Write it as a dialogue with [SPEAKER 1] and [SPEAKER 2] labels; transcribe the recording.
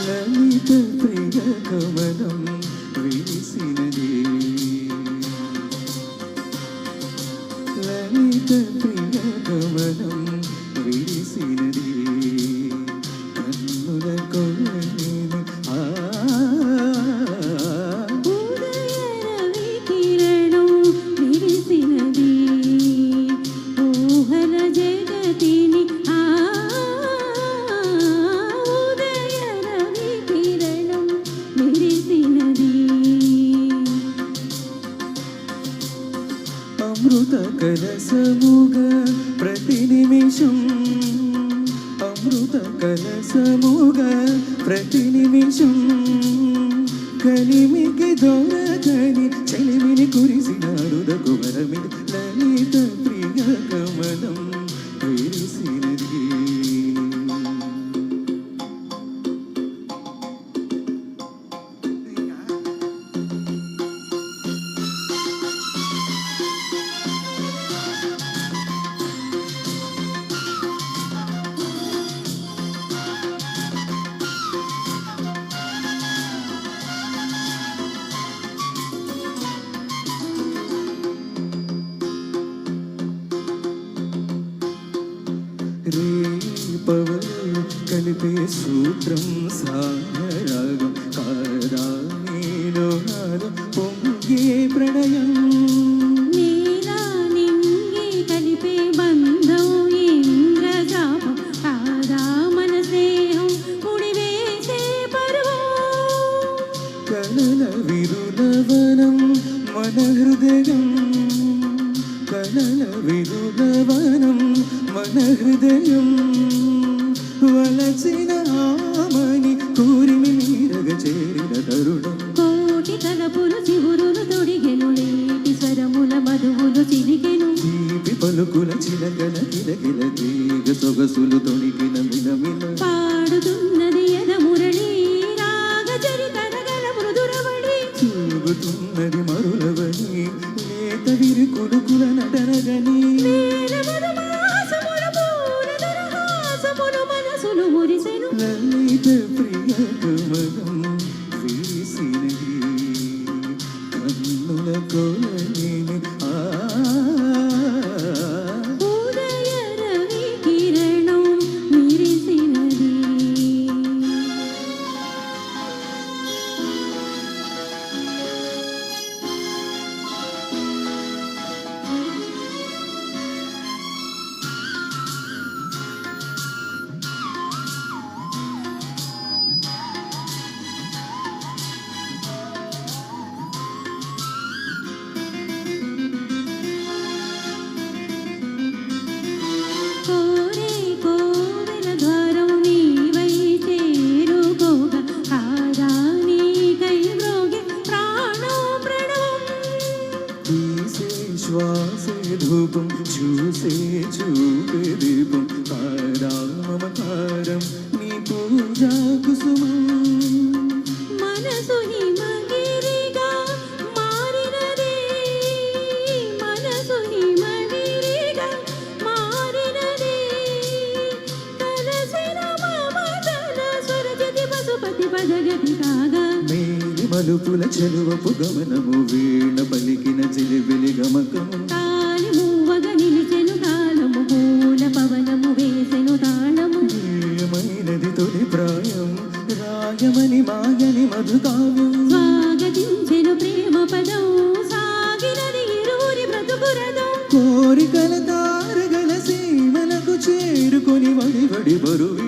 [SPEAKER 1] లలిత ప్రియ కమలం విరిసినది లలిత ప్రియ కమలం విరిసినది కన్నుల కొలను
[SPEAKER 2] ఉదయ రవి కిరణం విరిసినది ఊహల జగతిని ఉదయ రవి కిరణం విరిసినది
[SPEAKER 1] అమృత కలసముగా ప్రతి నిమిషం అమృత కలసముగా ప్రతి నిమిషం కలిమికి దొరకని చెలిమిని కురిసినారు రఘువరమిది లలిత ప్రియ కమలం విరిసినది రేపవలు కలిపే సూత్రం సాగరాగం కాదా నీలో పొంగే ప్రణయం
[SPEAKER 2] నీలా నింగి కలిపే బంధం ఇంద్రజాపం కాదా మన స్నేహం ముడివేసే పర్వం
[SPEAKER 1] కలల విరులవనం మన హృదయం కలల విరులవనం మన హృదయం వలసిన ఆమని కూరిమి నీరగ చేరిన తరుణం
[SPEAKER 2] కోటి తలపులు చివురులు తొడిగెను లేటి స్వరముల మధువులు చిలికెను
[SPEAKER 1] తీపి పలుకుల చిలకల కిలకిల తీగ సొగసులు తొణికిన మిలమిల
[SPEAKER 2] పాడుతున్నది ఎద మురళి రాగ చరితరగల మృదురవళి
[SPEAKER 1] చూగుతున్నది మరులవని లేత విరి కొడుకుల నటనగని లలిత ప్రియ కమలం విరిసినది కన్నుల కొలని
[SPEAKER 2] ఉదయ రవి కిరణం విరిసినది కోరే కోవెల ద్వారం నీవై చేరుకోగా కాదా నీకై మ్రోగే ప్రాణం ప్రణవం
[SPEAKER 1] తీసే శ్వాసే ధూపం చూసే చూపే దీపం కారా మమకారం నీ పూజా కుసుమం
[SPEAKER 2] మనసు హిమగిరిగా మారినది మనసు హిమగిరిగా మారినది కలసిన మమతల స్వరజతి పశుపతి పదగతి కాగా
[SPEAKER 1] మేలి మలుపుల చెలువపు గమనము వీణ పలికిన చిలిబిలి గమకము
[SPEAKER 2] కాలి మూవగ నిలిచెను కాలము పూల పవనము వేసెను తాళము
[SPEAKER 1] ప్రియమైనది తొలి ప్రాయం రాయమని మాయని మధుకావ్యం
[SPEAKER 2] స్వాగతించెను ప్రేమ పదం సాగినది ఇరువురి బ్రతుకురథం
[SPEAKER 1] కోరికల తారగల సీమలకు చేరుకొని వడి వడి బరువు